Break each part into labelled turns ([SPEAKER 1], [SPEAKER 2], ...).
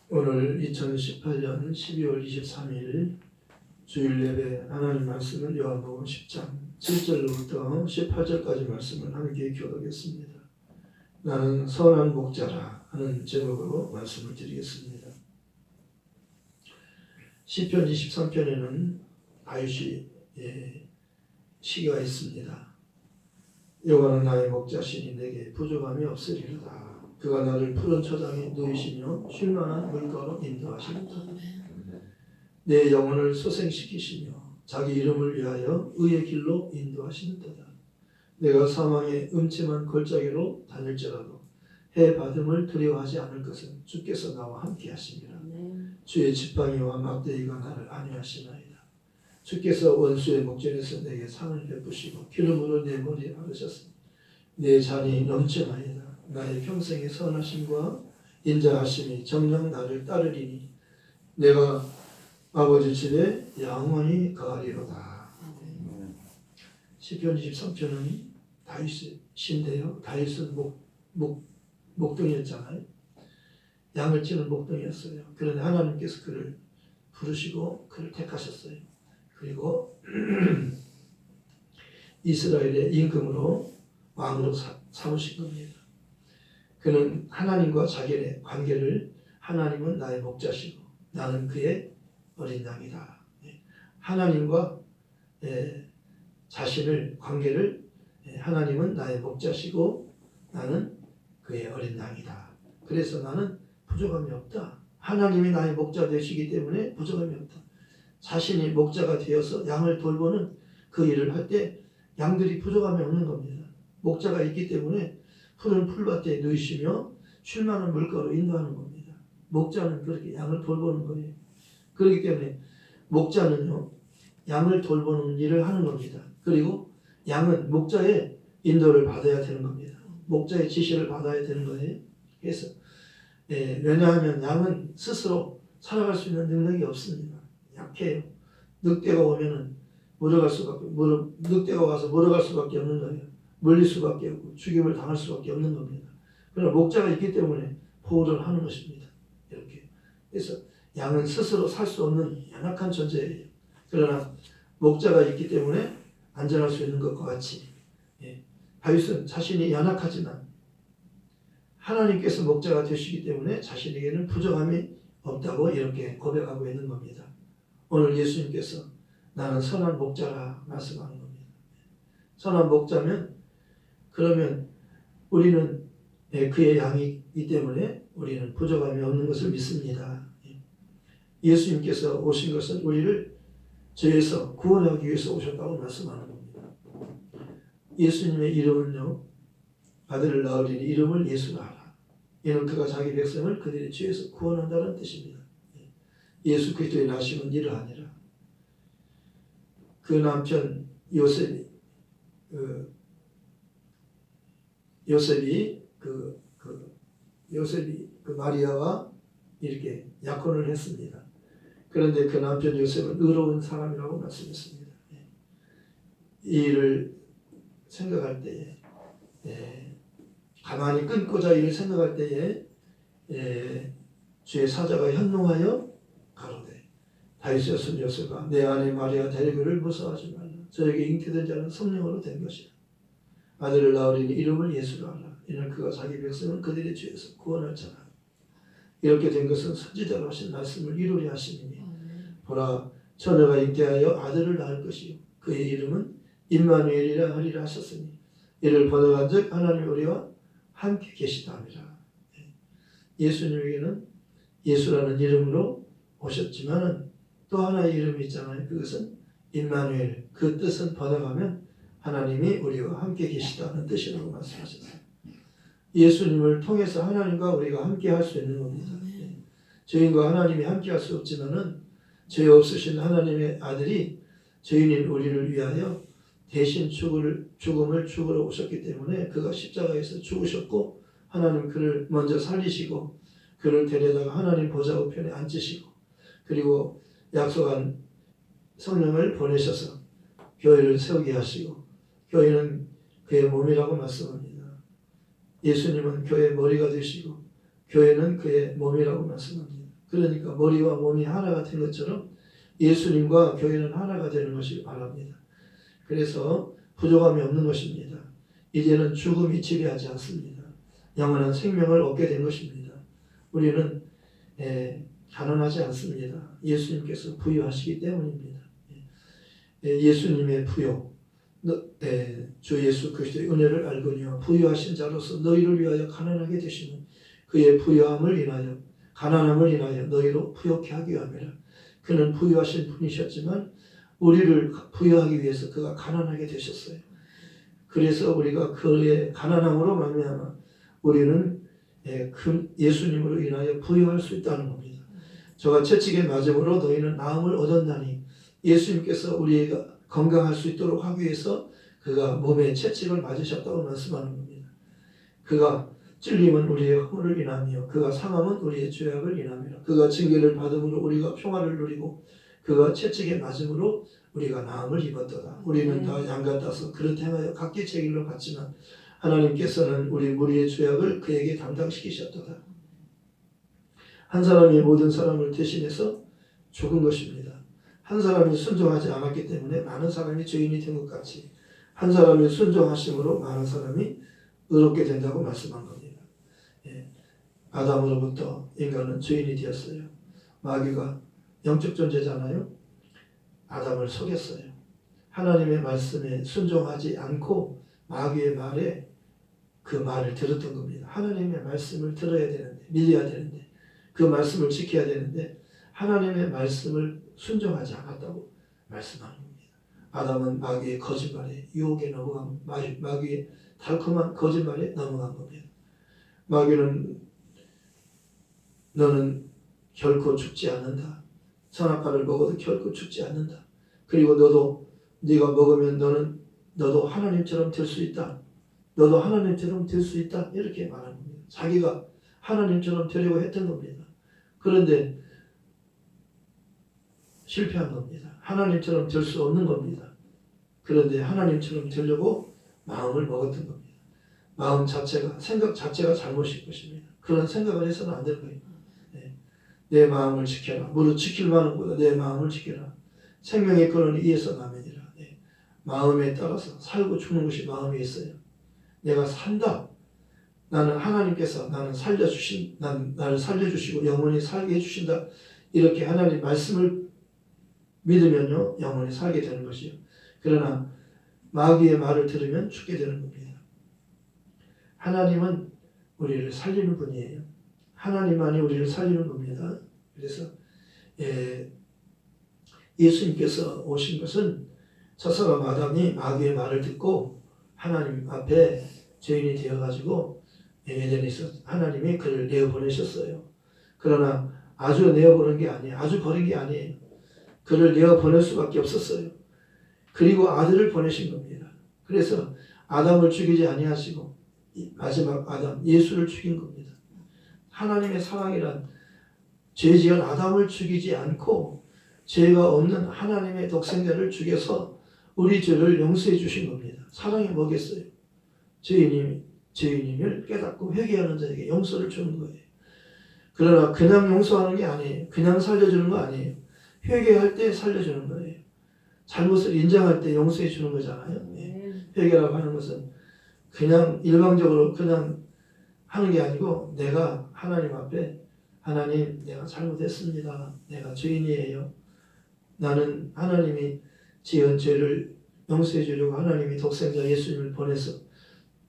[SPEAKER 1] 오늘 2018년 12월 23일 주일 예배 하나님 말씀은 요한복음 10장 7절로부터 18절까지 말씀을 함께 교독했습니다. 나는 선한 목자라 하는 제목으로 말씀을 드리겠습니다. 시편 23편에는 다윗이 시가 있습니다. 여호와는 나의 목자시니 내게 부족함이 없으리로다. 그가 나를 푸른 초장에 누이시며 쉴만한 물가로 인도하시리로다. 내 영혼을 소생시키시며 자기 이름을 위하여 의의 길로 인도하시는도다. 내가 사망의 음침한 골짜기로 다닐지라도 해 받음을 두려워하지 않을 것은 주께서 나와 함께 하심이라. 주의 지팡이와 막대기가 나를 안위하시나이다. 주께서 원수의 목전에서 내게 상을 베푸시고 기름으로 내 머리에 바르셨으니 내 잔이 넘쳐나이다. 나의 평생의 선하심과 인자하심이 정녕 나를 따르리니 내가 아버지 집에 영원히 거하리로다. 시편 23편은 다윗의 시인데요. 다윗은 목동이었잖아요. 양을 치는 목동이었어요. 그런데 하나님께서 그를 부르시고 그를 택하셨어요. 그리고 이스라엘의 임금으로 왕으로 삼으신 겁니다. 그는 하나님과 자기의 관계를 하나님은 나의 목자시고 나는 그의 어린 양이다. 하나님과 자신을 관계를 하나님은 나의 목자시고 나는 그의 어린 양이다. 그래서 나는 부족함이 없다. 하나님이 나의 목자 되시기 때문에 부족함이 없다. 자신이 목자가 되어서 양을 돌보는 그 일을 할 때 양들이 부족함이 없는 겁니다. 목자가 있기 때문에 푸른 풀밭에 누이시며 쉴만한 물가로 인도하는 겁니다. 목자는 그렇게 양을 돌보는 거예요. 그렇기 때문에 목자는요, 양을 돌보는 일을 하는 겁니다. 그리고 양은 목자의 인도를 받아야 되는 겁니다. 목자의 지시를 받아야 되는 거예요. 그래서 왜냐하면 양은 스스로 살아갈 수 있는 능력이 없습니다. 약해요. 늑대가 오면은 늑대가 와서 물어갈 수밖에 없는 거예요. 물릴 수밖에 없고 죽임을 당할 수밖에 없는 겁니다. 그러나 목자가 있기 때문에 보호를 하는 것입니다. 이렇게. 그래서 양은 스스로 살 수 없는 연약한 존재예요. 그러나 목자가 있기 때문에 안전할 수 있는 것과 같이 다윗은 자신이 연약하지만 하나님께서 목자가 되시기 때문에 자신에게는 부족함이 없다고 이렇게 고백하고 있는 겁니다. 오늘 예수님께서 나는 선한 목자라 말씀하는 겁니다. 선한 목자면 그러면 우리는 그의 양이기 때문에 우리는 부족함이 없는 것을 믿습니다. 예수님께서 오신 것은 우리를 죄에서 구원하기 위해서 오셨다고 말씀하는 겁니다. 예수님의 이름은요, 아들을 낳으리니 이름을 예수라 하라. 이는 그가 자기 백성을 그들의 죄에서 구원한다는 뜻입니다. 예수 그리스도의 나심은 이러하니라. 그 남편 요셉이 마리아와 이렇게 약혼을 했습니다. 그런데 그 남편 요셉은 의로운 사람이라고 말씀했습니다. 이 일을 생각할 때에 가만히 끊고자 이를 생각할 때에 주의 사자가 현몽하여 가로되 다윗의 손 요셉아 내 아내 마리아 데리기를 무서워하지 말라. 저에게 잉태된 자는 성령으로 된 것이라. 아들을 낳으리니 이름을 예수라 하라. 이는 그가 자기 백성은 그들의 죄에서 구원할 자라. 이렇게 된 것은 선지자로 하신 말씀을 이루려 하심이니 보라 처녀가 잉태하여 아들을 낳을 것이요 그의 이름은 임마누엘이라 하리라 하셨으니 이를 번역한즉 하나님 우리와 함께 계시다니라. 예수님에게는 예수라는 이름으로 오셨지만 또 하나의 이름이 있잖아요. 그것은 임마누엘. 그 뜻은 번역하면 하나님이 우리와 함께 계시다는 뜻이라고 말씀하셨어요. 예수님을 통해서 하나님과 우리가 함께 할 수 있는 겁니다. 죄인과 하나님이 함께 할 수 없지만은 죄 없으신 하나님의 아들이 죄인인 우리를 위하여 대신 죽음을 죽으러 오셨기 때문에 그가 십자가에서 죽으셨고 하나님 그를 먼저 살리시고 그를 데려다가 하나님 보좌 우편에 앉으시고 그리고 약속한 성령을 보내셔서 교회를 세우게 하시고 교회는 그의 몸이라고 말씀합니다. 예수님은 교회의 머리가 되시고 교회는 그의 몸이라고 말씀합니다. 그러니까 머리와 몸이 하나가 된 것처럼 예수님과 교회는 하나가 되는 것을 바랍니다. 그래서 부족함이 없는 것입니다. 이제는 죽음이 지배하지 않습니다. 영원한 생명을 얻게 된 것입니다. 우리는 가난하지 않습니다. 예수님께서 부유하시기 때문입니다. 예수님의 부요, 주 예수 그리스도의 은혜를 알거니와 부유하신 자로서 너희를 위하여 가난하게 되시는 그의 부유함을 인하여 가난함을 인하여 너희로 부욕케 하기 위함이라. 그는 부유하신 분이셨지만 우리를 부유하기 위해서 그가 가난하게 되셨어요. 그래서 우리가 그의 가난함으로 말미암아 우리는 그 예수님으로 인하여 부유할 수 있다는 겁니다. 저가 채찍에 맞음으로 너희는 나음을 얻었나니 예수님께서 우리가 건강할 수 있도록 하기 위해서 그가 몸에 채찍을 맞으셨다고 말씀하는 겁니다. 그가 찔림은 우리의 허물을 인하며 그가 상함은 우리의 죄악을 인하며 그가 징계를 받음으로 우리가 평화를 누리고 그가 채찍에 맞음으로 우리가 나음을 입었도다. 우리는 다 양 같아서 그릇 행하여 각기 책임을 받지만 하나님께서는 우리 무리의 죄악을 그에게 담당시키셨도다. 한 사람이 모든 사람을 대신해서 죽은 것입니다. 한 사람이 순종하지 않았기 때문에 많은 사람이 죄인이 된 것 같이 한 사람이 순종하심으로 많은 사람이 의롭게 된다고 말씀한 겁니다. 아담으로부터 인간은 죄인이 되었어요. 마귀가 영적 존재잖아요. 아담을 속였어요. 하나님의 말씀에 순종하지 않고 마귀의 말에 그 말을 들었던 겁니다. 하나님의 말씀을 들어야 되는데, 믿어야 되는데, 그 말씀을 지켜야 되는데 하나님의 말씀을 순종하지 않았다고 말씀하는 겁니다. 아담은 마귀의 거짓말에 유혹에 넘어간 마귀의 달콤한 거짓말에 넘어간 겁니다. 마귀는 너는 결코 죽지 않는다. 선악과를 먹어도 결코 죽지 않는다. 그리고 네가 먹으면 너도 하나님처럼 될 수 있다. 너도 하나님처럼 될 수 있다. 이렇게 말하는 겁니다. 자기가 하나님처럼 되려고 했던 겁니다. 그런데 실패한 겁니다. 하나님처럼 될 수 없는 겁니다. 그런데 하나님처럼 되려고 마음을 먹었던 겁니다. 마음 자체가, 생각 자체가 잘못일 것입니다. 그런 생각을 해서는 안 될 거예요. 내 마음을 지켜라. 무릇 지킬 만한 보다 내 마음을 지켜라. 생명의 근원이 이에서 나면이라. 마음에 따라서 살고 죽는 것이 마음에 있어요. 내가 산다. 나는 하나님께서 나를 살려주시고 영원히 살게 해주신다. 이렇게 하나님 말씀을 믿으면요 영원히 살게 되는 것이요. 그러나 마귀의 말을 들으면 죽게 되는 겁니다. 하나님은 우리를 살리는 분이에요. 하나님만이 우리를 살리는 겁니다. 그래서 예수님께서 오신 것은 첫사람 아담이 마귀의 말을 듣고 하나님 앞에 죄인이 되어가지고 에덴에서 하나님이 그를 내어보내셨어요. 그러나 아주 내어보낸 게 아니에요. 아주 버린 게 아니에요. 그를 내어보낼 수밖에 없었어요. 그리고 아들을 보내신 겁니다. 그래서 아담을 죽이지 아니하시고 마지막 아담 예수를 죽인 겁니다. 하나님의 사랑이란 죄 지은 아담을 죽이지 않고 죄가 없는 하나님의 독생자를 죽여서 우리 죄를 용서해 주신 겁니다. 사랑이 뭐겠어요? 죄인임을 깨닫고 회개하는 자에게 용서를 주는 거예요. 그러나 그냥 용서하는 게 아니에요. 그냥 살려주는 거 아니에요. 회개할 때 살려주는 거예요. 잘못을 인정할 때 용서해 주는 거잖아요. 회개라고 하는 것은 그냥 일방적으로 그냥 하는 게 아니고 내가 하나님 앞에 하나님 내가 잘못했습니다. 내가 죄인이에요. 나는 하나님이 지은 죄를 용서해 주려고 하나님이 독생자 예수님을 보내서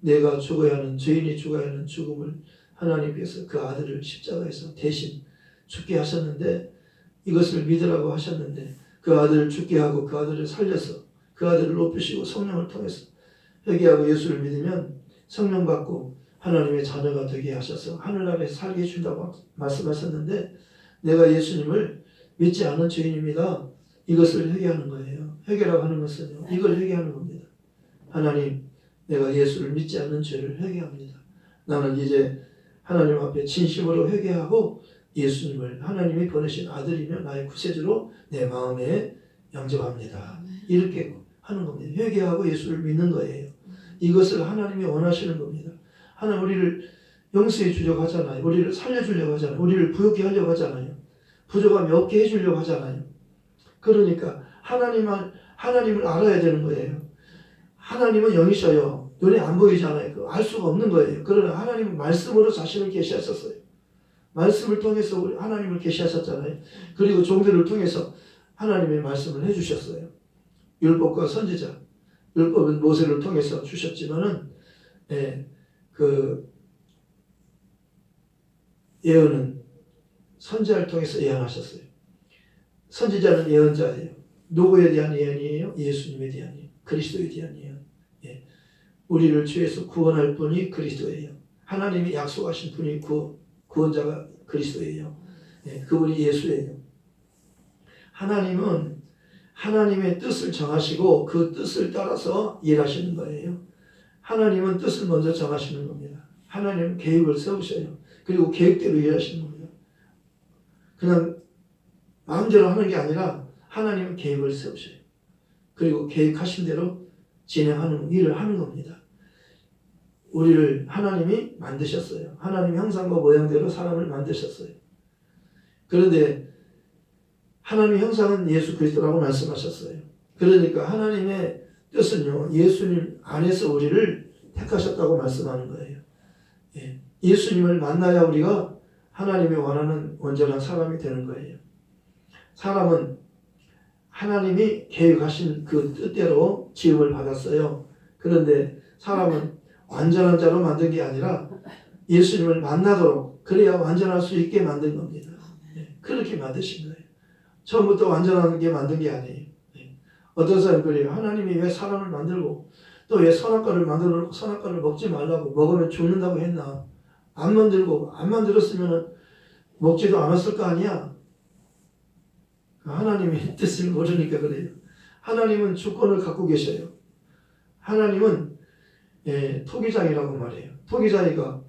[SPEAKER 1] 내가 죽어야 하는 죄인이 죽어야 하는 죽음을 하나님께서 그 아들을 십자가에서 대신 죽게 하셨는데 이것을 믿으라고 하셨는데 그 아들을 죽게 하고 그 아들을 살려서 그 아들을 높이시고 성령을 통해서 회개하고 예수를 믿으면 성령 받고 하나님의 자녀가 되게 하셔서 하늘나라에 살게 해준다고 말씀하셨는데 내가 예수님을 믿지 않은 죄인입니다. 이것을 회개하는 거예요. 회개라고 하는 것은요. 이걸 회개하는 겁니다. 하나님 내가 예수를 믿지 않는 죄를 회개합니다. 나는 이제 하나님 앞에 진심으로 회개하고 예수님을 하나님이 보내신 아들이며 나의 구세주로 내 마음에 영접합니다. 이렇게 하는 겁니다. 회개하고 예수를 믿는 거예요. 이것을 하나님이 원하시는 겁니다. 하나님 우리를 용서해 주려고 하잖아요. 우리를 살려주려고 하잖아요. 우리를 부욕케 하려고 하잖아요. 부족함이 없게 해주려고 하잖아요. 그러니까 하나님을 알아야 되는 거예요. 하나님은 영이셔요. 눈에 안 보이잖아요. 알 수가 없는 거예요. 그러나 하나님은 말씀으로 자신을 계시하셨어요. 말씀을 통해서 하나님을 계시하셨잖아요. 그리고 종들을 통해서 하나님의 말씀을 해주셨어요. 율법과 선지자. 율법은 모세를 통해서 주셨지만은 그 예언은 선지자를 통해서 예언하셨어요. 선지자는 예언자예요. 누구에 대한 예언이에요? 예수님에 대한 예언. 그리스도에 대한 예언. 우리를 죄에서 구원할 분이 그리스도예요. 하나님이 약속하신 분이 구원자가 그리스도예요. 그분이 예수예요. 하나님은 하나님의 뜻을 정하시고 그 뜻을 따라서 일하시는 거예요. 하나님은 뜻을 먼저 정하시는 겁니다. 하나님은 계획을 세우셔요. 그리고 계획대로 일하시는 겁니다. 그냥 마음대로 하는 게 아니라 하나님은 계획을 세우셔요. 그리고 계획하신 대로 진행하는 일을 하는 겁니다. 우리를 하나님이 만드셨어요. 하나님 형상과 모양대로 사람을 만드셨어요. 그런데 하나님의 형상은 예수 그리스도라고 말씀하셨어요. 그러니까 하나님의 뜻은요, 예수님 안에서 우리를 택하셨다고 말씀하는 거예요. 예수님을 만나야 우리가 하나님이 원하는 온전한 사람이 되는 거예요. 사람은 하나님이 계획하신 그 뜻대로 지음을 받았어요. 그런데 사람은 완전한 자로 만든 게 아니라 예수님을 만나도록 그래야 완전할 수 있게 만든 겁니다. 그렇게 만드신 거예요. 처음부터 완전하게 만든 게 아니에요. 어떤 사람이 그래요. 하나님이 왜 사람을 만들고 또 왜 선악과를 만들어 선악과를 먹지 말라고 먹으면 죽는다고 했나? 안 만들었으면 먹지도 않았을 거 아니야. 하나님의 뜻을 모르니까 그래요. 하나님은 주권을 갖고 계셔요. 하나님은 토기장이라고 말해요. 토기장이가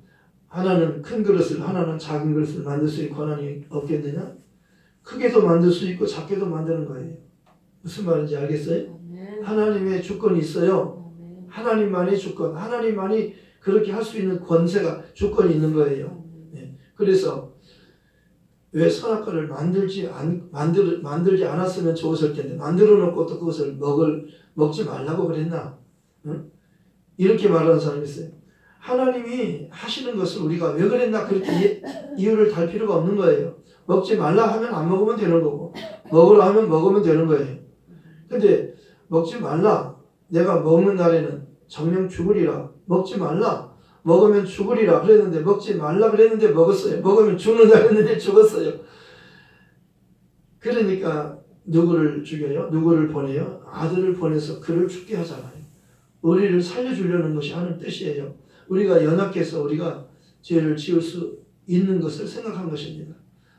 [SPEAKER 1] 하나는 큰 그릇을 하나는 작은 그릇을 만들 수 있는 권한이 없겠느냐? 크게도 만들 수 있고 작게도 만드는 거예요. 무슨 말인지 알겠어요? 하나님의 주권이 있어요. 하나님만의 주권, 하나님만이 그렇게 할 수 있는 권세가 주권이 있는 거예요. 그래서 왜 선악과를 만들지 않았으면 좋았을 텐데 만들어 놓고 또 그것을 먹지 말라고 그랬나? 응? 이렇게 말하는 사람이 있어요. 하나님이 하시는 것을 우리가 왜 그랬나 그렇게 이유를 달 필요가 없는 거예요. 먹지 말라 하면 안 먹으면 되는 거고 먹으라 하면 먹으면 되는 거예요. 근데 먹지 말라, 내가 먹는 날에는 정령 죽으리라, 먹지 말라, 먹으면 죽으리라 그랬는데 먹지 말라 그랬는데 먹었어요. 먹으면 죽는다 그랬는데 죽었어요. 그러니까 누구를 죽여요? 누구를 보내요? 아들을 보내서 그를 죽게 하잖아요. 우리를 살려주려는 것이 하는 뜻이에요. 우리가 연약해서 우리가 죄를 지을 수 있는 것을 생각한 것입니다.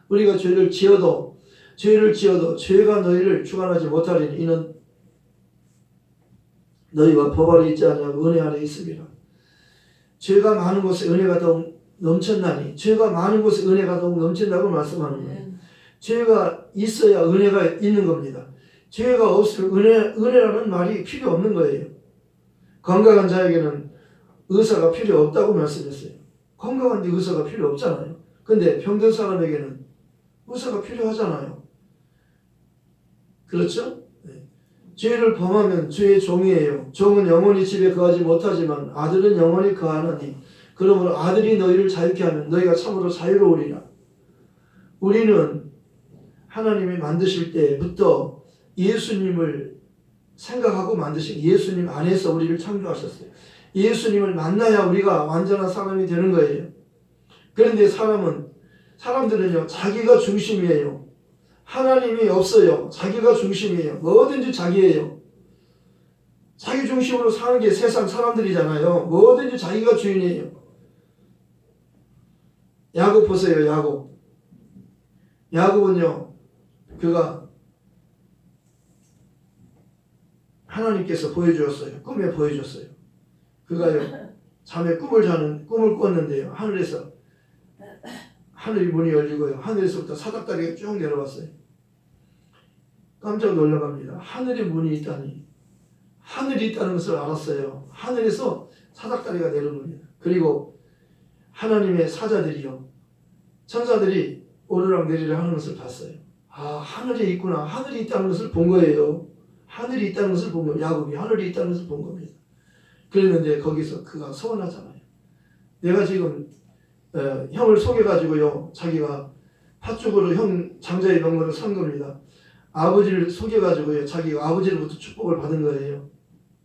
[SPEAKER 1] 우리가 죄를 지어도 죄가 너희를 주관하지 못하리니 이는 너희가 법 아래 있지 아니하고 은혜 아래 있으리라. 죄가 많은 곳에 은혜가 더욱 넘쳤나니 죄가 많은 곳에 은혜가 더욱 넘친다고 말씀하는 거예요. 죄가 있어야 은혜가 있는 겁니다. 죄가 없으면 은혜라는 말이 필요 없는 거예요. 건강한 자에게는 의사가 필요 없다고 말씀했어요. 건강한데 의사가 필요 없잖아요. 근데 병든 사람에게는 의사가 필요하잖아요. 그렇죠? 죄를 범하면 죄의 종이에요. 종은 영원히 집에 거하지 못하지만 아들은 영원히 거하느니 그러므로 아들이 너희를 자유케 하면 너희가 참으로 자유로우리라. 우리는 하나님이 만드실 때부터 예수님을 생각하고 만드신 예수님 안에서 우리를 창조하셨어요. 예수님을 만나야 우리가 완전한 사람이 되는 거예요. 그런데 사람들은요 자기가 중심이에요. 하나님이 없어요. 자기가 중심이에요. 뭐든지 자기예요. 자기 중심으로 사는 게 세상 사람들이잖아요. 뭐든지 자기가 주인이에요. 야곱 보세요. 야곱은요 그가 하나님께서 보여주었어요. 꿈에 보여줬어요. 그가요 잠에 꿈을 꿨는데요 하늘에서 하늘이 문이 열리고요 하늘에서부터 사닥다리가 쭉 내려왔어요. 깜짝 놀라갑니다. 하늘에 문이 있다니. 하늘이 있다는 것을 알았어요. 하늘에서 사닥다리가 내려옵니다. 그리고 하나님의 사자들이요 천사들이 오르락내리락 하는 것을 봤어요. 아, 하늘에 있구나. 하늘이 있다는 것을 본 거예요. 하늘이 있다는 것을 본 거예요. 야곱이 하늘이 있다는 것을 본 겁니다. 그랬는데 거기서 그가 서운하잖아요. 내가 지금 형을 속여가지고요. 자기가 팥죽으로 형 장자의 명분을 산 겁니다. 아버지를 속여가지고요. 자기가 아버지로부터 축복을 받은 거예요.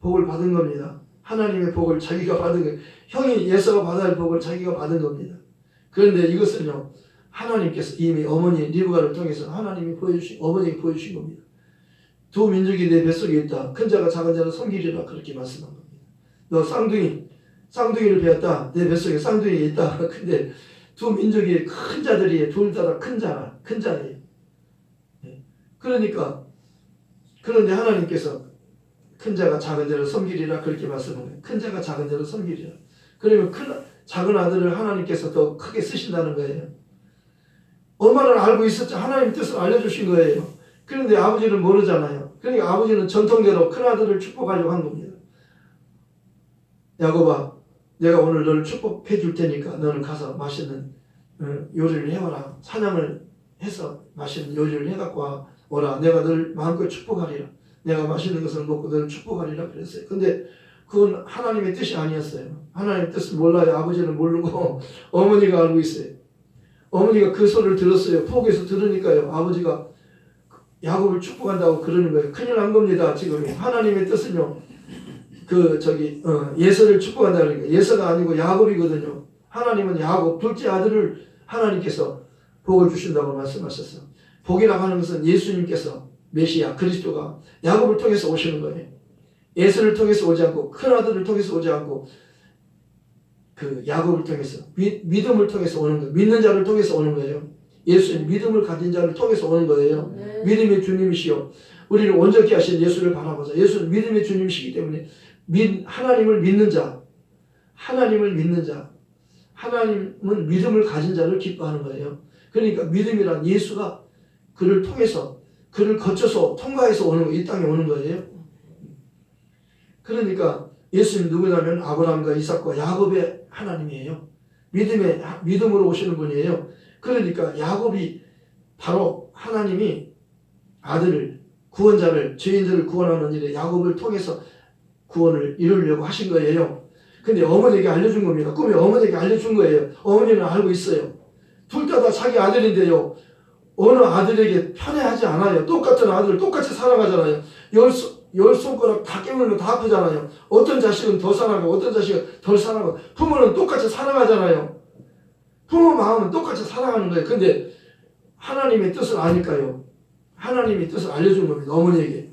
[SPEAKER 1] 복을 받은 겁니다. 하나님의 복을 자기가 받은 거예요. 형이 예서가 받아야 할 복을 자기가 받은 겁니다. 그런데 이것은요. 하나님께서 이미 어머니 리브가를 통해서 하나님이 보여주신 어머니에게 보여주신 겁니다. 두 민족이 내 뱃속에 있다. 큰 자가 작은 자를 섬기리라 그렇게 말씀한 겁니다. 너 쌍둥이를 배웠다. 내 뱃속에 쌍둥이가 있다. 근데 두 민족이 큰 자들이 둘 다 큰 자예요. 그러니까 그런데 하나님께서 큰 자가 작은 자를 섬기리라 그렇게 말씀한 거예요. 큰 자가 작은 자를 섬기리라. 그러면 작은 아들을 하나님께서 더 크게 쓰신다는 거예요. 엄마는 알고 있었죠. 하나님 뜻을 알려주신 거예요. 그런데 아버지는 모르잖아요. 그러니까 아버지는 전통대로 큰 아들을 축복하려고 한 겁니다. 야곱아, 내가 오늘 너를 축복해 줄 테니까 너는 가서 맛있는 요리를 해와라. 사냥을 해서 맛있는 요리를 해갖고 오라. 내가 너를 마음껏 축복하리라. 내가 맛있는 것을 먹고 너를 축복하리라 그랬어요. 근데 그건 하나님의 뜻이 아니었어요. 하나님의 뜻을 몰라요. 아버지는 모르고 어머니가 알고 있어요. 어머니가 그 소리를 들었어요. 부엌에서 들으니까요. 아버지가 야곱을 축복한다고 그러는 거예요. 큰일 난 겁니다. 지금 하나님의 뜻은요. 예서를 축복한다 그러니까 예서가 아니고 야곱이거든요. 하나님은 야곱 둘째 아들을 하나님께서 복을 주신다고 말씀하셨어요. 복이라고 하는 것은 예수님께서 메시아 그리스도가 야곱을 통해서 오시는 거예요. 예서를 통해서 오지 않고 큰 아들을 통해서 오지 않고 그 야곱을 통해서 믿음을 통해서 오는 거예요. 믿는 자를 통해서 오는 거예요. 예수님 믿음을 가진 자를 통해서 오는 거예요. 네. 믿음의 주님이시요. 우리를 온전케 하신 예수를 바라보자. 예수는 믿음의 주님이시기 때문에 하나님을 믿는 자, 하나님은 믿음을 가진 자를 기뻐하는 거예요. 그러니까 믿음이란 예수가 그를 통해서 그를 거쳐서 통과해서 오는 이 땅에 오는 거예요. 그러니까 예수님 누구냐면 아브라함과 이삭과 야곱의 하나님이에요. 믿음으로 오시는 분이에요. 그러니까 야곱이 바로 하나님이 아들을 구원자를 죄인들을 구원하는 일에 야곱을 통해서 구원을 이루려고 하신 거예요. 근데 어머니에게 알려준 겁니다. 꿈에 어머니에게 알려준 거예요. 어머니는 알고 있어요. 둘 다 자기 아들인데요. 어느 아들에게 편애하지 않아요. 똑같은 아들을 똑같이 사랑하잖아요. 열 손가락 다 깨물면 다 아프잖아요. 어떤 자식은 더 사랑하고 어떤 자식은 덜 사랑하고 부모는 똑같이 사랑하잖아요. 부모 마음은 똑같이 사랑하는 거예요. 근데 하나님의 뜻을 아니까요. 하나님의 뜻을 알려준 겁니다. 어머니에게.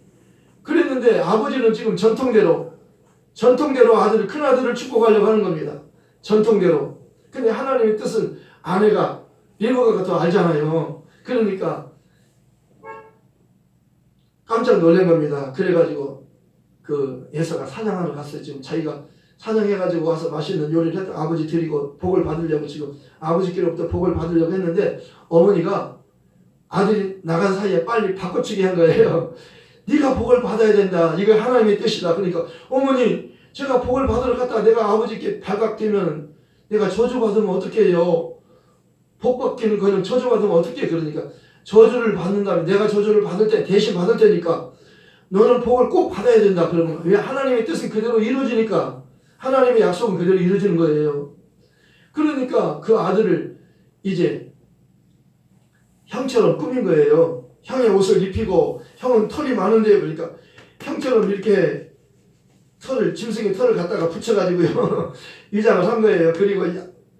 [SPEAKER 1] 그랬는데 아버지는 지금 전통대로 큰 아들을 축복하려고 하는 겁니다. 전통대로. 근데 하나님의 뜻은 아내가 리브가가 더 알잖아요. 그러니까 깜짝 놀란 겁니다. 그래가지고 예서가 사냥하러 갔어요. 지금 자기가 사냥해가지고 와서 맛있는 요리를 해서 아버지 드리고 복을 받으려고 지금 아버지께로부터 복을 받으려고 했는데 어머니가 아들이 나간 사이에 빨리 바꿔치기 한 거예요. 네가 복을 받아야 된다. 이거 하나님의 뜻이다. 그러니까 어머니 제가 복을 받으러 갔다가 내가 아버지께 발각되면 내가 저주받으면 어떻게 해요? 복 받기는 그냥 저주받으면 어떻게 해? 그러니까 저주를 받는다면 내가 저주를 받을 때 대신 받을 테니까 너는 복을 꼭 받아야 된다. 그러면 왜? 하나님의 뜻은 그대로 이루어지니까 하나님의 약속은 그대로 이루어지는 거예요. 그러니까 그 아들을 이제 형처럼 꾸민 거예요. 형의 옷을 입히고 형은 털이 많은데 그러니까 형처럼 이렇게 짐승의 털을 갖다가 붙여가지고요 위장을 한 거예요. 그리고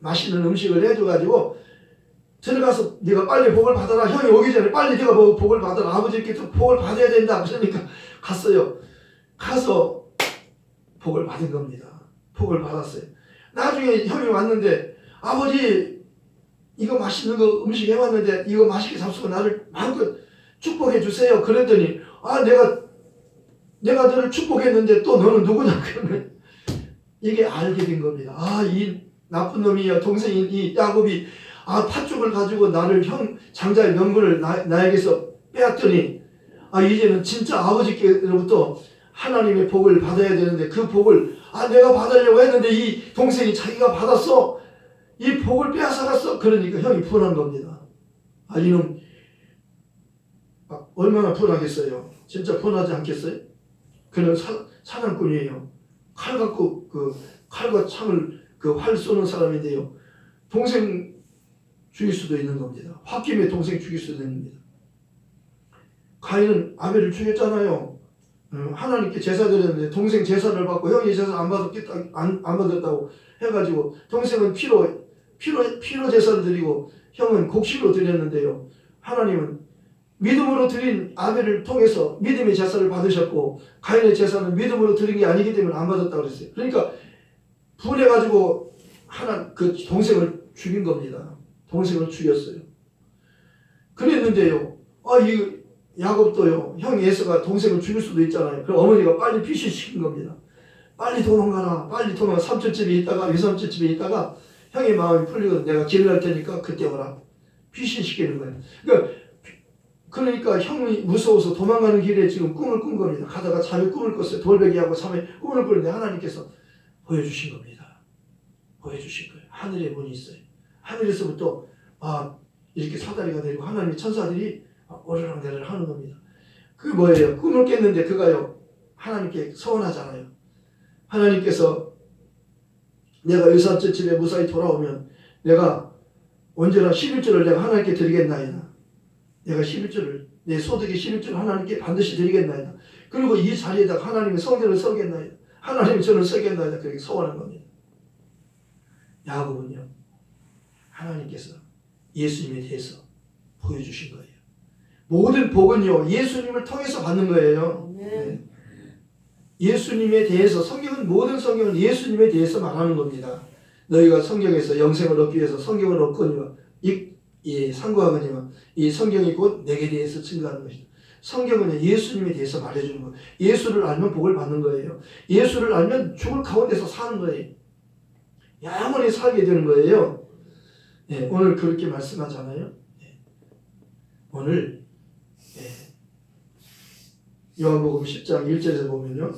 [SPEAKER 1] 맛있는 음식을 해줘가지고 들어가서 네가 빨리 복을 받아라. 형이 오기 전에 빨리 네가 복을 받아라. 아버지께 복을 받아야 된다. 그러니까 갔어요. 가서 복을 받은 겁니다. 복을 받았어요. 나중에 형이 왔는데 아버지 이거 맛있는 거 음식 해왔는데 이거 맛있게 잡수고 나를 마음껏 축복해 주세요. 그랬더니 내가 너를 축복했는데 또 너는 누구냐 그러면 이게 알게 된 겁니다. 이 나쁜 놈이야 동생인 이 야곱이 팥죽을 가지고 나를 형 장자의 명분을 나에게서 빼앗더니 이제는 진짜 아버지께로부터 하나님의 복을 받아야 되는데 그 복을 내가 받으려고 했는데 이 동생이 자기가 받았어. 이 복을 빼앗아갔어. 그러니까 형이 분한 겁니다. 이놈 얼마나 분하겠어요. 진짜 분하지 않겠어요? 그는 사냥꾼이에요. 칼 갖고 칼과 창을 활 쏘는 사람인데요. 동생 죽일 수도 있는 겁니다. 홧김에 동생 죽일 수도 있습니다. 가인은 아벨을 죽였잖아요. 하나님께 제사 드렸는데 동생 제사를 받고 형이 제사 안 받았다고 해가지고 동생은 피로 제사를 드리고 형은 곡식으로 드렸는데요. 하나님은 믿음으로 드린 아벨을 통해서 믿음의 제사를 받으셨고 가인의 제사는 믿음으로 드린 게 아니기 때문에 안 받았다고 그랬어요. 그러니까 분해가지고 그 동생을 죽인 겁니다. 동생을 죽였어요. 그랬는데요. 이 야곱도요. 형 에서가 동생을 죽일 수도 있잖아요. 그럼 어머니가 빨리 피신시킨 겁니다. 빨리 도망가라. 빨리 도망가. 삼촌집에 있다가 외삼촌집에 있다가 형의 마음이 풀리거든. 내가 길 갈 테니까 그때 오라. 피신시키는 거예요. 그러니까 형이 무서워서 도망가는 길에 지금 꿈을 꾼 겁니다. 가다가 잠에 꿈을 꿨어요. 돌베개하고 잠에 꿈을 꾸는데 하나님께서 보여주신 겁니다. 보여주신 거예요. 하늘에 문이 있어요. 하늘에서부터 이렇게 사다리가 되고 하나님의 천사들이 오르락내리락 하는 겁니다. 그게 뭐예요? 꿈을 깼는데 그가요. 하나님께 서원하잖아요. 하나님께서 내가 외삼촌 집에 무사히 돌아오면 내가 언제나 11조를 내가 하나님께 드리겠나이다. 내가 11조를 내 소득의 11조를 하나님께 반드시 드리겠나이다. 그리고 이 자리에다가 하나님의 성전을 설겠나이다. 하나님의 전을 설겠나이다. 그렇게 서원한 겁니다. 야곱은요. 하나님께서 예수님에 대해서 보여주신 거예요. 모든 복은요. 예수님을 통해서 받는 거예요. 네. 예수님에 대해서 모든 성경은 예수님에 대해서 말하는 겁니다. 너희가 성경에서 영생을 얻기 위해서 성경을 얻거니와 상고하거니와 이 성경이 곧 내게 대해서 증거하는 것이다. 성경은 예수님에 대해서 말해주는 거예요. 예수를 알면 복을 받는 거예요. 예수를 알면 죽을 가운데서 사는 거예요. 영원히 살게 되는 거예요. 네, 오늘 그렇게 말씀하잖아요. 네. 오늘 요한복음 10장 1절에서 보면요.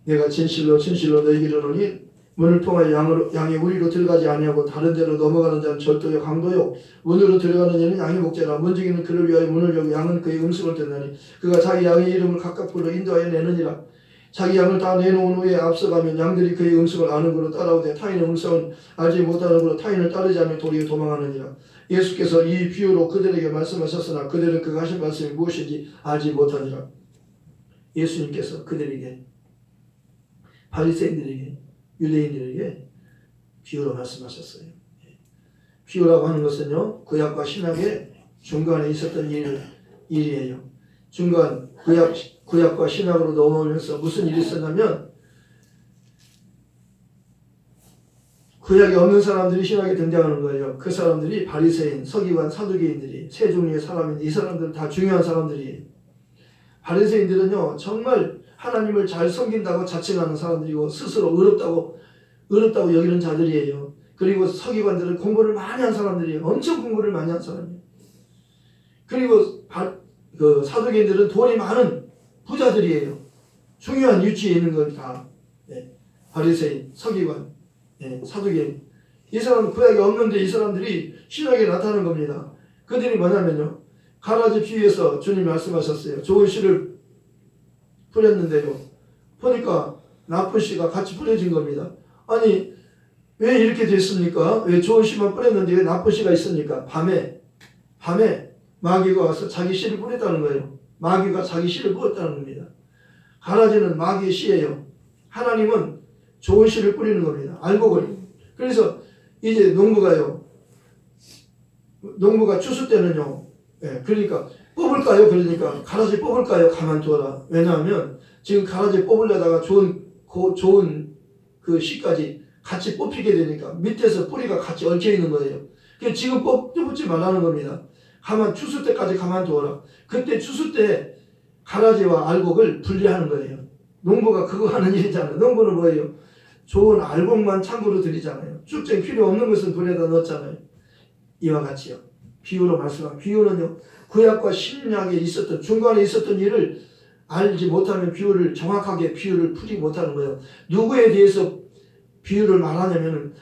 [SPEAKER 1] 내가 진실로 너희에게 이르노니 문을 통하여 양의 우리로 들어가지 아니하고 다른 데로 넘어가는 자는 절도요 강도요 문으로 들어가는 이는 양의 목자라 문지기는 그를 위하여 문을 열고 양은 그의 음성을 듣나니 그가 자기 양의 이름을 각각 불러 인도하여 내느니라. 자기 양을 다 내놓은 후에 앞서가면 양들이 그의 음성을 아는 거로 따라오되 타인의 음성은 알지 못하는 거로 타인을 따르지 않으면 도리어 도망하느니라. 예수께서 이 비유로 그들에게 말씀하셨으나 그들은 그가 하신 말씀이 무엇인지 알지 못하니라. 예수님께서 그들에게 바리새인들에게 유대인들에게 비유로 말씀하셨어요. 비유라고 하는 것은요. 구약과 신약의 중간에 있었던 일이에요. 중간 구약과 신약으로 넘어오면서 무슨 일이 있었냐면 구약이 없는 사람들이 신약에 등장하는 거예요. 그 사람들이 바리새인, 서기관, 사두개인들이 세 종류의 사람인데 이 사람들은 다 중요한 사람들이에요. 바리새인들은요 정말 하나님을 잘 섬긴다고 자칭하는 사람들이고 스스로 어렵다고 여기는 자들이에요. 그리고 서기관들은 공부를 많이 한 사람들이에요. 엄청 공부를 많이 한 사람이에요. 그리고 사두개인들은 돈이 많은 부자들이에요. 중요한 위치에 있는 건 다 바리새인, 서기관, 사두개인. 이 사람은 구약이 없는데 이 사람들이 신약에 나타나는 겁니다. 그들이 뭐냐면요. 가라지 비유에서 주님 말씀하셨어요. 좋은 씨를 뿌렸는데요. 보니까 나쁜 씨가 같이 뿌려진 겁니다. 아니 왜 이렇게 됐습니까? 왜 좋은 씨만 뿌렸는데 왜 나쁜 씨가 있습니까? 밤에 마귀가 와서 자기 씨를 뿌렸다는 거예요. 마귀가 자기 씨를 뿌렸다는 겁니다. 가라지는 마귀의 씨예요. 하나님은 좋은 씨를 뿌리는 겁니다. 알곡을. 그래서 이제 농부가 추수 때는요. 그러니까 뽑을까요? 그러니까 가라지 뽑을까요? 가만두어라. 왜냐하면 지금 가라지 뽑으려다가 좋은 그 씨까지 같이 뽑히게 되니까 밑에서 뿌리가 같이 얽혀 있는 거예요. 그래서 지금 뽑지 말라는 겁니다. 추수 때까지 가만두어라. 그때 추수 때 가라지와 알곡을 분리하는 거예요. 농부가 그거 하는 일이잖아요. 농부는 뭐예요? 좋은 알곡만 창고로 들이잖아요. 쭉쟁이 필요 없는 것은 불에다 넣었잖아요. 이와 같이요. 비유로 말씀한 비유는요. 구약과 신약에 있었던 중간에 있었던 일을 알지 못하면 정확하게 비유를 풀지 못하는 거예요. 누구에 대해서 비유를 말하냐면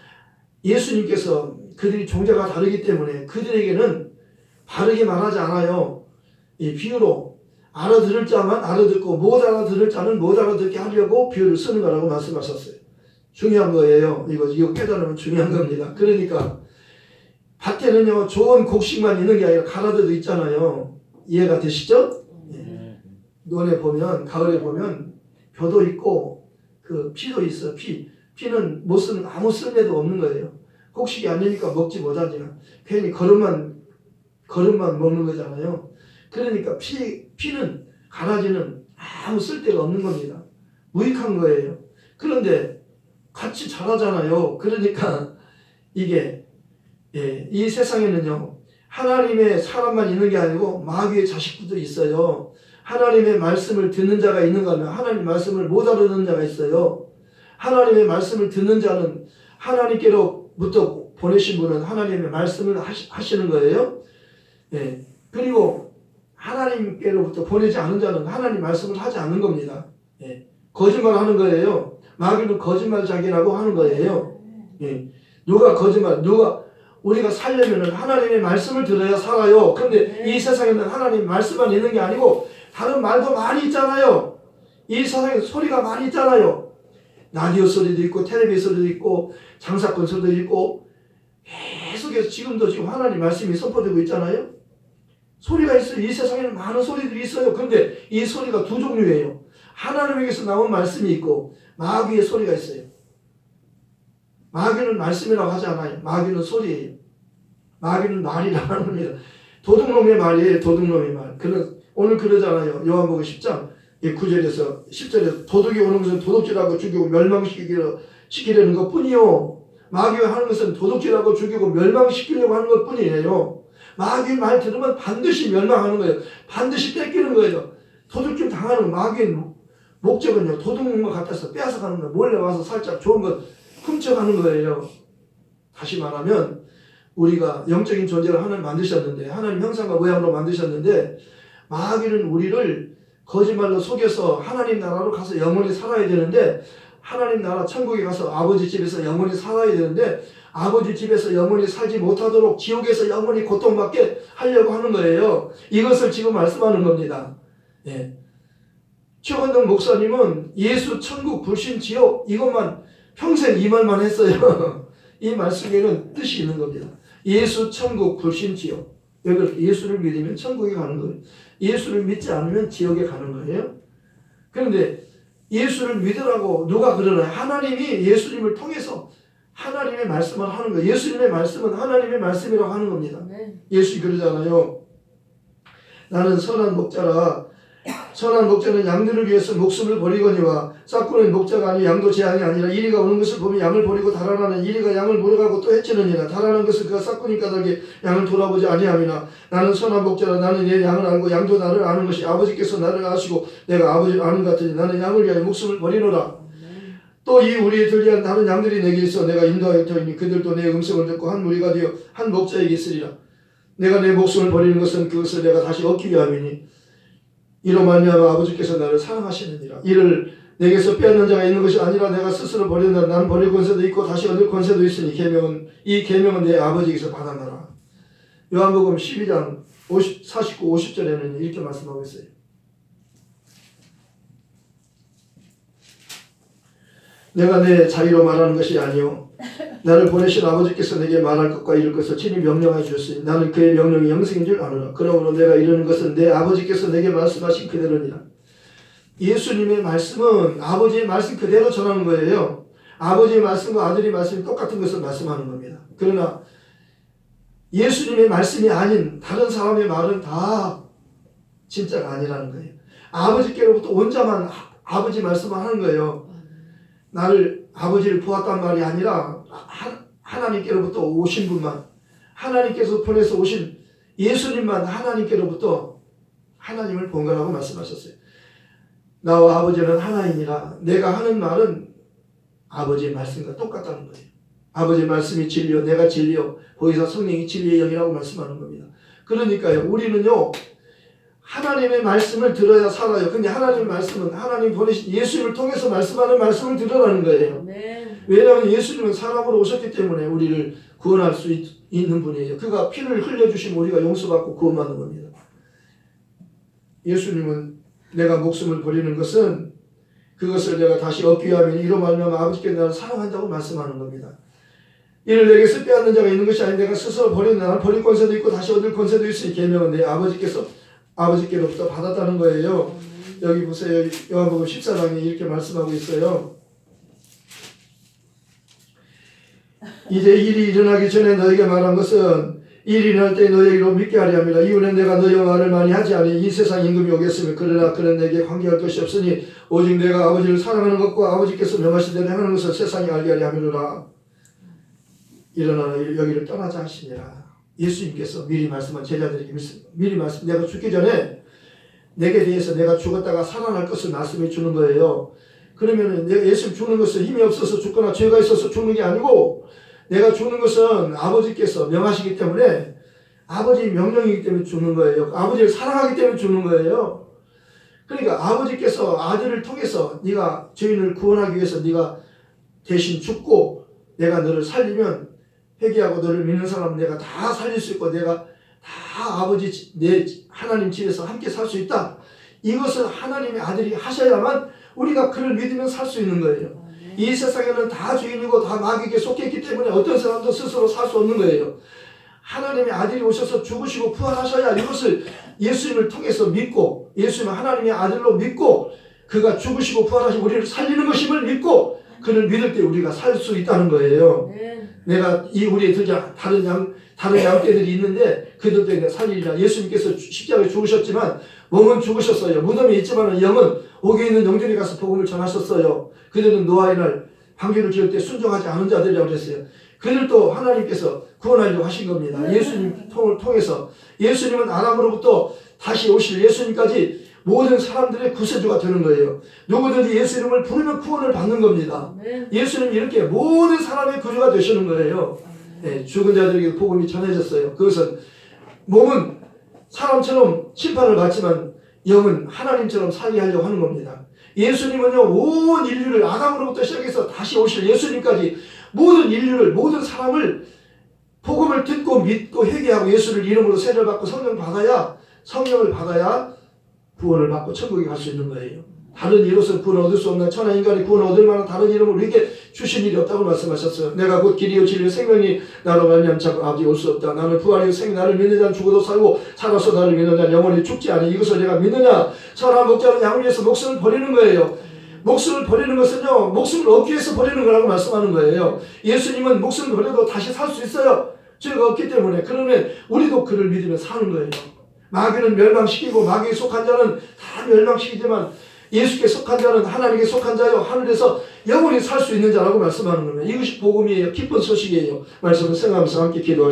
[SPEAKER 1] 예수님께서 그들이 종자가 다르기 때문에 그들에게는 바르게 말하지 않아요. 이 비유로 알아들을 자만 알아듣고 못 알아들을 자는 못 알아듣게 하려고 비유를 쓰는 거라고 말씀하셨어요. 중요한 거예요. 이거 깨달으면 중요한 겁니다. 그러니까 밭에는요 좋은 곡식만 있는 게 아니라 가라데도 있잖아요. 이해가 되시죠? 예. 논에 보면 가을에 보면 벼도 있고 그 피도 있어. 피는 못 쓰는 아무 쓸데도 없는 거예요. 곡식이 아니니까 먹지 못하지만 괜히 거름만 먹는 거잖아요. 그러니까 피는 가라지는 아무 쓸데가 없는 겁니다. 무익한 거예요. 그런데 같이 자라잖아요. 그러니까 이게 이 세상에는요 하나님의 사람만 있는 게 아니고 마귀의 자식들도 있어요. 하나님의 말씀을 듣는 자가 있는가 하면 하나님 말씀을 못 알아듣는 자가 있어요. 하나님의 말씀을 듣는 자는 하나님께로부터 보내신 분은 하나님의 말씀을 하시는 거예요. 그리고 하나님께로부터 보내지 않은 자는 하나님 말씀을 하지 않는 겁니다. 거짓말하는 거예요. 마귀는 거짓말자기라고 하는 거예요. 우리가 살려면은 하나님의 말씀을 들어야 살아요. 그런데 이 세상에는 하나님 말씀만 있는 게 아니고 다른 말도 많이 있잖아요. 이 세상에 소리가 많이 있잖아요. 라디오 소리도 있고 텔레비전 소리도 있고 장사꾼 소리도 있고 계속해서 지금 하나님 말씀이 선포되고 있잖아요. 소리가 있어요. 이 세상에는 많은 소리들이 있어요. 그런데 이 소리가 두 종류예요. 하나님에게서 나온 말씀이 있고 마귀의 소리가 있어요. 마귀는 말씀이라고 하지 않아요. 마귀는 소리예요. 마귀는 말이라고 하는 겁니다. 도둑놈의 말이에요. 도둑놈의 말. 오늘 그러잖아요. 요한복음 10장 9절에서 10절에서 도둑이 오는 것은 도둑질하고 죽이고 멸망시키려는 것뿐이요. 마귀가 하는 것은 도둑질하고 죽이고 멸망시키려고 하는 것뿐이에요. 마귀의 말 들으면 반드시 멸망하는 거예요. 반드시 뺏기는 거예요. 도둑질 당하는 마귀의 목적은요. 도둑놈과 같아서 빼앗아가는 거예요. 몰래 와서 살짝 좋은 것 훔쳐가는 거예요. 다시 말하면 우리가 영적인 존재를 하나님 만드셨는데 하나님 형상과 모양으로 만드셨는데 마귀는 우리를 거짓말로 속여서 하나님 나라로 가서 영원히 살아야 되는데 하나님 나라 천국에 가서 아버지 집에서 영원히 살아야 되는데 아버지 집에서 영원히 살지 못하도록 지옥에서 영원히 고통받게 하려고 하는 거예요. 이것을 지금 말씀하는 겁니다. 최건동 목사님은 예수 천국 불신 지옥 이것만 평생 이 말만 했어요. 이 말씀에는 뜻이 있는 겁니다. 예수 천국 불신 지옥. 예수를 믿으면 천국에 가는 거예요. 예수를 믿지 않으면 지옥에 가는 거예요. 그런데 예수를 믿으라고 누가 그러나요? 하나님이 예수님을 통해서 하나님의 말씀을 하는 거예요. 예수님의 말씀은 하나님의 말씀이라고 하는 겁니다. 예수님이 그러잖아요. 나는 선한 목자라. 선한 목자는 양들을 위해서 목숨을 버리거니와 싹구는 목자가 아니 양도 재앙이 아니라 이리가 오는 것을 보면 양을 버리고 달아나는 이리가 양을 몰아가고 또 해치느니라. 달아나는 것은 그가 싹구니 까닭에 양을 돌아보지 아니함이나 나는 선한 목자라. 나는 내 양을 알고 양도 나를 아는 것이 아버지께서 나를 아시고 내가 아버지를 아는 것 같으니 나는 양을 위하여 목숨을 버리노라. 또 이 우리의 들리한 다른 양들이 내게 있어 내가 인도하여 터이니 그들도 내 음성을 듣고 한 무리가 되어 한 목자에게 있으리라. 내가 내 목숨을 버리는 것은 그것을 내가 다시 얻기 위함이니 이로 말미암아 아버지께서 나를 사랑하시느니라. 이를 내게서 빼앗는 자가 있는 것이 아니라 내가 스스로 버린다. 나는 버릴 권세도 있고 다시 얻을 권세도 있으니 이 계명은 내 아버지께서 받았노라. 요한복음 12장 49, 50절에는 이렇게 말씀하고 있어요. 내가 내 자리로 말하는 것이 아니요 나를 보내신 아버지께서 내게 말할 것과 이룰 것을 친히 명령하여 주셨으니 나는 그의 명령이 영생인 줄 아노라. 그러므로 내가 이르는 것은 내 아버지께서 내게 말씀하신 그대로니라. 예수님의 말씀은 아버지의 말씀 그대로 전하는 거예요. 아버지의 말씀과 아들의 말씀이 똑같은 것을 말씀하는 겁니다. 그러나 예수님의 말씀이 아닌 다른 사람의 말은 다 진짜가 아니라는 거예요. 아버지께로부터 온 자만 아버지 말씀만 하는 거예요. 나를 아버지를 보았단 말이 아니라 하나님께로부터 오신 분만 하나님께서 보내서 오신 예수님만 하나님께로부터 하나님을 본 거라고 말씀하셨어요. 나와 아버지는 하나이니라. 내가 하는 말은 아버지의 말씀과 똑같다는 거예요. 아버지의 말씀이 진리요 내가 진리요 보혜사 성령이 진리의 영이라고 말씀하는 겁니다. 그러니까요 우리는요 하나님의 말씀을 들어야 살아요. 근데 하나님의 말씀은 하나님 보내신 예수님을 통해서 말씀하는 말씀을 들으라는 거예요.
[SPEAKER 2] 네.
[SPEAKER 1] 왜냐하면 예수님은 사람으로 오셨기 때문에 우리를 구원할 수 있는 분이에요. 그가 피를 흘려주시면 우리가 용서받고 구원받는 겁니다. 예수님은 내가 목숨을 버리는 것은 그것을 내가 다시 얻기 위하면 이로 말미암아 아버지께 나를 사랑한다고 말씀하는 겁니다. 이를 내게서 빼앗는 자가 있는 것이 아닌 내가 스스로 버리는 나는 버릴 권세도 있고 다시 얻을 권세도 있으니 계명은 내 아버지께로부터 받았다는 거예요. 여기 보세요. 요한복음 14장에 이렇게 말씀하고 있어요. 이제 일이 일어나기 전에 너에게 말한 것은 일이 일어날 때 너에게로 믿게 하려 함이라. 이후에 내가 너희와 말을 많이 하지 아니 이 세상 임금이 오겠으며 그러나 그는 내게 관계할 것이 없으니 오직 내가 아버지를 사랑하는 것과 아버지께서 명하신 대로 행하는 것을 세상이 알게 하려 함이로라. 일어나 여기를 떠나자 하시니라. 예수님께서 미리 말씀한 제자들에게 미리 말씀 내가 죽기 전에 내게 대해서 내가 죽었다가 살아날 것을 말씀해 주는 거예요. 그러면 내가 예수님 죽는 것은 힘이 없어서 죽거나 죄가 있어서 죽는 게 아니고 내가 죽는 것은 아버지께서 명하시기 때문에 아버지 명령이기 때문에 죽는 거예요. 아버지를 사랑하기 때문에 죽는 거예요. 그러니까 아버지께서 아들을 통해서 네가 죄인을 구원하기 위해서 네가 대신 죽고 내가 너를 살리면 회개하고 너를 믿는 사람은 내가 다 살릴 수 있고 내가 다 아버지 내 하나님 집에서 함께 살 수 있다. 이것을 하나님의 아들이 하셔야만 우리가 그를 믿으면 살 수 있는 거예요. 이 세상에는 다 죄인이고 다 마귀에게 속했기 때문에 어떤 사람도 스스로 살 수 없는 거예요. 하나님의 아들이 오셔서 죽으시고 부활하셔야 이것을 예수님을 통해서 믿고 예수님을 하나님의 아들로 믿고 그가 죽으시고 부활하시고 우리를 살리는 것임을 믿고 그를 믿을 때 우리가 살 수 있다는 거예요. 내가 이 우리의 다른 양떼들이 있는데 그들도 내가 살리리라. 예수님께서 십자가에 죽으셨지만 몸은 죽으셨어요. 무덤에 있지만 영은 옥에 있는 영들이 가서 복음을 전하셨어요. 그들은 노아의 날 방주를 지을 때 순종하지 않은 자들이라고 그랬어요. 그들도 하나님께서 구원하려고 하신 겁니다. 예수님 통해서 예수님은 아람으로부터 다시 오실 예수님까지 모든 사람들의 구세주가 되는 거예요. 누구든지 예수 이름을 부르면 구원을 받는 겁니다. 예수님 이렇게 모든 사람의 구주가 되시는 거예요. 네, 죽은 자들에게 복음이 전해졌어요. 그것은 몸은 사람처럼 심판을 받지만 영은 하나님처럼 살게 하려고 하는 겁니다. 예수님은요 온 인류를 아담으로부터 시작해서 다시 오실 예수님까지 모든 인류를 모든 사람을 복음을 듣고 믿고 회개하고 예수를 이름으로 세례를 받고 성령을 받아야 구원을 받고 천국에 갈 수 있는 거예요. 다른 이로서는 구원을 얻을 수 없는 천하 인간이 구원을 얻을 만한 다른 이름을 우리에게 주신 일이 없다고 말씀하셨어요. 내가 곧 길이요 진리요 생명이 나로 말미암아 아버지 올 수 없다. 나는 부활이요 생명 나를 믿는 자는 죽어도 살고 살아서 나를 믿는 자는 영원히 죽지 않으니 이것을 내가 믿느냐. 선한 목자는 양을 위해서 목숨을 버리는 거예요. 목숨을 버리는 것은요 목숨을 얻기 위해서 버리는 거라고 말씀하는 거예요. 예수님은 목숨을 버려도 다시 살 수 있어요. 죄가 없기 때문에. 그러면 우리도 그를 믿으면 사는 거예요. 마귀는 멸망시키고 마귀에 속한 자는 다 멸망시키지만 예수께 속한 자는 하나님께 속한 자요 하늘에서 영원히 살 수 있는 자라고 말씀하는 겁니다. 이것이 복음이에요. 기쁜 소식이에요. 말씀을 생각하면서 함께 기도하시죠.